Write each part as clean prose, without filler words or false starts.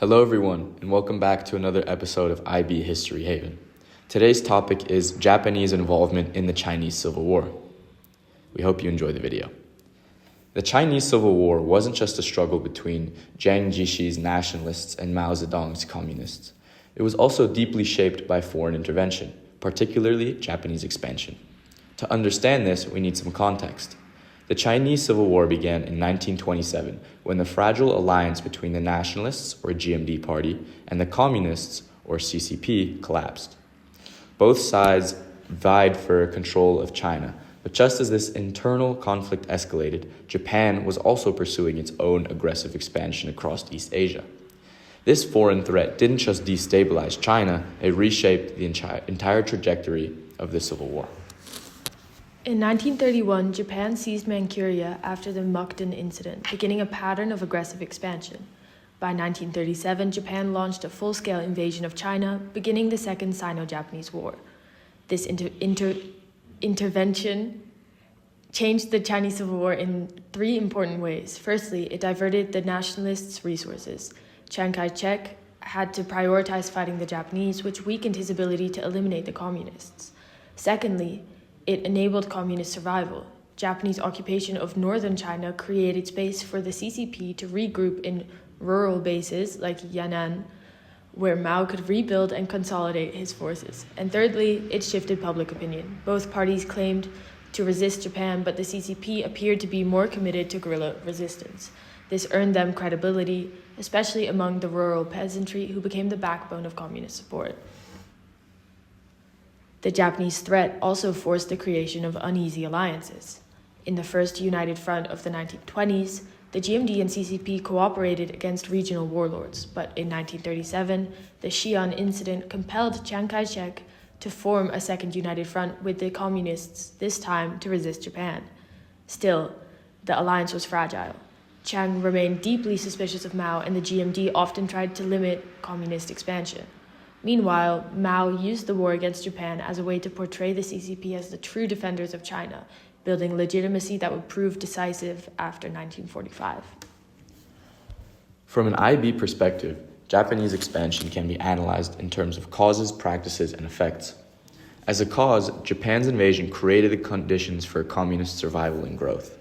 Hello everyone, and welcome back to another episode of IB History Haven. Today's topic is Japanese involvement in the Chinese Civil War. We hope you enjoy the video. The Chinese Civil War wasn't just a struggle between Jiang Jishi's nationalists and Mao Zedong's communists. It was also deeply shaped by foreign intervention, particularly Japanese expansion. To understand this, we need some context. The Chinese Civil War began in 1927 when the fragile alliance between the Nationalists, or GMD party, and the Communists, or CCP, collapsed. Both sides vied for control of China, but just as this internal conflict escalated, Japan was also pursuing its own aggressive expansion across East Asia. This foreign threat didn't just destabilize China, it reshaped the entire trajectory of the Civil War. In 1931, Japan seized Manchuria after the Mukden incident, beginning a pattern of aggressive expansion. By 1937, Japan launched a full-scale invasion of China, beginning the Second Sino-Japanese War. This intervention changed the Chinese Civil War in three important ways. Firstly, it diverted the nationalists' resources. Chiang Kai-shek had to prioritize fighting the Japanese, which weakened his ability to eliminate the communists. Secondly, it enabled communist survival. Japanese occupation of northern China created space for the CCP to regroup in rural bases like Yan'an, where Mao could rebuild and consolidate his forces. And thirdly, it shifted public opinion. Both parties claimed to resist Japan, but the CCP appeared to be more committed to guerrilla resistance. This earned them credibility, especially among the rural peasantry, who became the backbone of communist support. The Japanese threat also forced the creation of uneasy alliances. In the First United Front of the 1920s, the GMD and CCP cooperated against regional warlords, but in 1937, the Xi'an incident compelled Chiang Kai-shek to form a second united front with the communists, this time to resist Japan. Still, the alliance was fragile. Chiang remained deeply suspicious of Mao, and the GMD often tried to limit communist expansion. Meanwhile, Mao used the war against Japan as a way to portray the CCP as the true defenders of China, building legitimacy that would prove decisive after 1945. From an IB perspective, Japanese expansion can be analyzed in terms of causes, practices, and effects. As a cause, Japan's invasion created the conditions for communist survival and growth.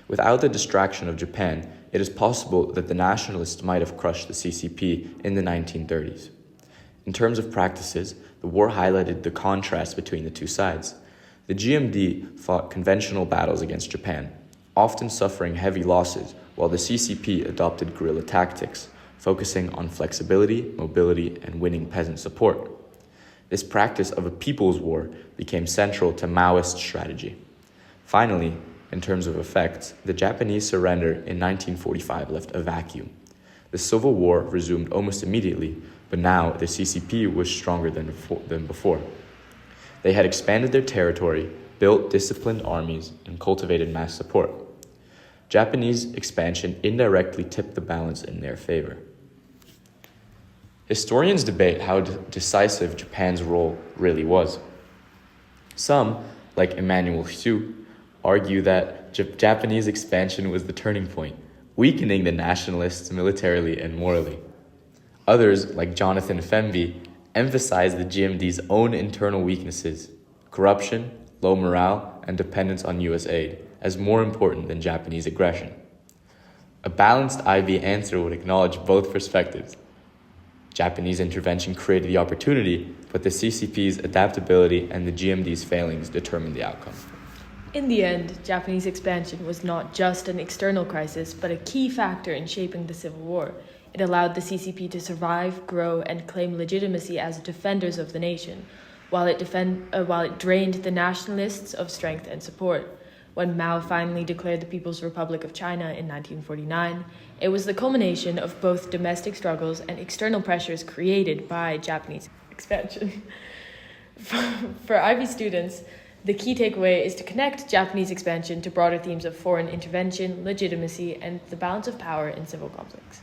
Without the distraction of Japan, it is possible that the nationalists might have crushed the CCP in the 1930s. In terms of practices, the war highlighted the contrast between the two sides. The GMD fought conventional battles against Japan, often suffering heavy losses, while the CCP adopted guerrilla tactics, focusing on flexibility, mobility, and winning peasant support. This practice of a people's war became central to Maoist strategy. Finally, in terms of effects, the Japanese surrender in 1945 left a vacuum. The Civil War resumed almost immediately, but now the CCP was stronger than before. They had expanded their territory, built disciplined armies, and cultivated mass support. Japanese expansion indirectly tipped the balance in their favor. Historians debate how decisive Japan's role really was. Some, like Emmanuel Hsu, argue that Japanese expansion was the turning point, weakening the nationalists militarily and morally. Others, like Jonathan Femby, emphasize the GMD's own internal weaknesses, corruption, low morale, and dependence on U.S. aid, as more important than Japanese aggression. A balanced IB answer would acknowledge both perspectives. Japanese intervention created the opportunity, but the CCP's adaptability and the GMD's failings determined the outcome. In the end, Japanese expansion was not just an external crisis, but a key factor in shaping the Civil War. It allowed the CCP to survive, grow, and claim legitimacy as defenders of the nation, while it drained the nationalists of strength and support. When Mao finally declared the People's Republic of China in 1949, it was the culmination of both domestic struggles and external pressures created by Japanese expansion. For IB students, the key takeaway is to connect Japanese expansion to broader themes of foreign intervention, legitimacy, and the balance of power in civil conflicts.